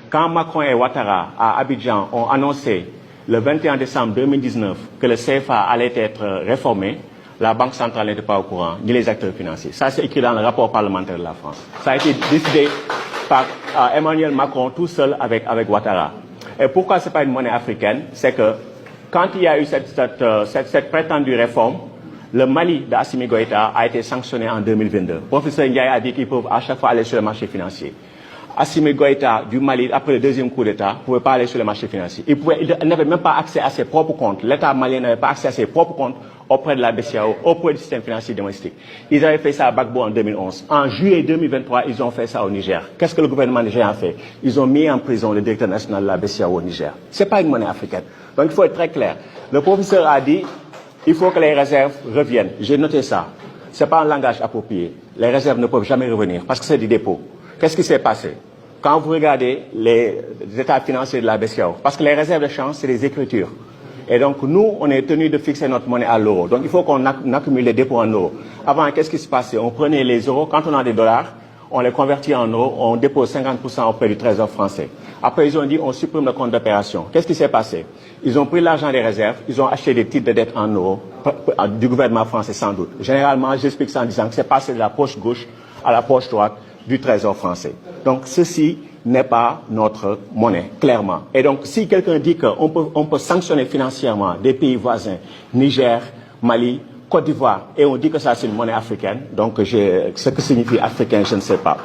quand Macron et Ouattara à Abidjan ont annoncé le 21 décembre 2019 que le CFA allait être réformé, la Banque centrale n'était pas au courant, ni les acteurs financiers. Ça, c'est écrit dans le rapport parlementaire de la France. Ça a été décidé par Emmanuel Macron tout seul avec Ouattara. Et pourquoi ce n'est pas une monnaie africaine? C'est que quand il y a eu cette prétendue réforme, le Mali d'Assimi Goïta a été sanctionné en 2022. Le professeur Ndiaye a dit qu'ils peuvent à chaque fois aller sur le marché financier. Assimi Goïta du Mali, après le deuxième coup d'État, ne pouvait pas aller sur le marché financier. Il n'avait même pas accès à ses propres comptes. L'État malien n'avait pas accès à ses propres comptes auprès de la BCEAO, auprès du système financier domestique. Ils avaient fait ça à Gbagbo en 2011. En juillet 2023, ils ont fait ça au Niger. Qu'est-ce que le gouvernement nigérien a fait? Ils ont mis en prison le directeur national de la BCEAO au Niger. Ce n'est pas une monnaie africaine. Donc il faut être très clair. Le professeur a dit il faut que les réserves reviennent. J'ai noté ça. Ce n'est pas un langage approprié. Les réserves ne peuvent jamais revenir parce que c'est du dépôt. Qu'est-ce qui s'est passé? Quand vous regardez les états financiers de la BCEAO, parce que les réserves de change, c'est des écritures. Et donc, nous, on est tenu de fixer notre monnaie à l'euro. Donc, il faut qu'on accumule les dépôts en euros. Avant, qu'est-ce qui se passait? On prenait les euros, quand on a des dollars, on les convertit en euros, on dépose 50% auprès du Trésor français. Après, ils ont dit, on supprime le compte d'opération. Qu'est-ce qui s'est passé? Ils ont pris l'argent des réserves, ils ont acheté des titres de dette en euros, du gouvernement français sans doute. Généralement, j'explique ça en disant que c'est passé de la poche gauche à la poche droite du Trésor français. Donc, ceci n'est pas notre monnaie, clairement. Et donc, si quelqu'un dit qu'on peut sanctionner financièrement des pays voisins, Niger, Mali, Côte d'Ivoire, et on dit que ça c'est une monnaie africaine, donc ce que signifie africain, je ne sais pas.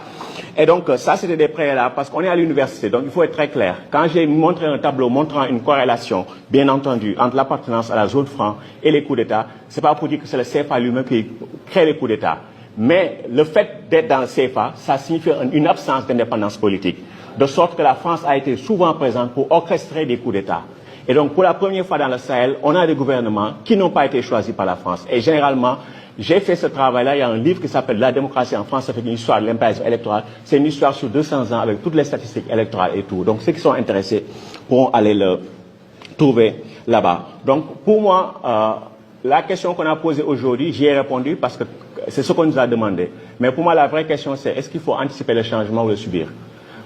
Et donc, ça c'était des préalables, parce qu'on est à l'université, donc il faut être très clair. Quand j'ai montré un tableau montrant une corrélation, bien entendu, entre l'appartenance à la zone franc et les coups d'État, c'est pas pour dire que c'est le CFA lui-même qui crée les coups d'État. Mais le fait d'être dans le CFA, ça signifie une absence d'indépendance politique. De sorte que la France a été souvent présente pour orchestrer des coups d'État. Et donc, pour la première fois dans le Sahel, on a des gouvernements qui n'ont pas été choisis par la France. Et généralement, j'ai fait ce travail-là. Il y a un livre qui s'appelle La démocratie en France, avec une histoire de l'impérialisme électoral. C'est une histoire sur 200 ans avec toutes les statistiques électorales et tout. Donc, ceux qui sont intéressés pourront aller le trouver là-bas. Donc, pour moi, la question qu'on a posée aujourd'hui, j'y ai répondu parce que c'est ce qu'on nous a demandé. Mais pour moi, la vraie question, c'est est-ce qu'il faut anticiper le changement ou le subir?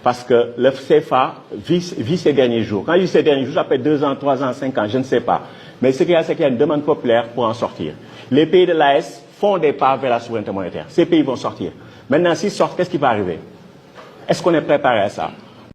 Parce que le CFA vit ces derniers jours. Quand je dis ces derniers jours, ça peut être 2 ans, 3 ans, 5 ans, je ne sais pas. Mais ce qu'il y a, c'est qu'il y a une demande populaire pour en sortir. Les pays de l'AES font des pas vers la souveraineté monétaire. Ces pays vont sortir. Maintenant, s'ils sortent, qu'est-ce qui va arriver? Est-ce qu'on est préparé à ça?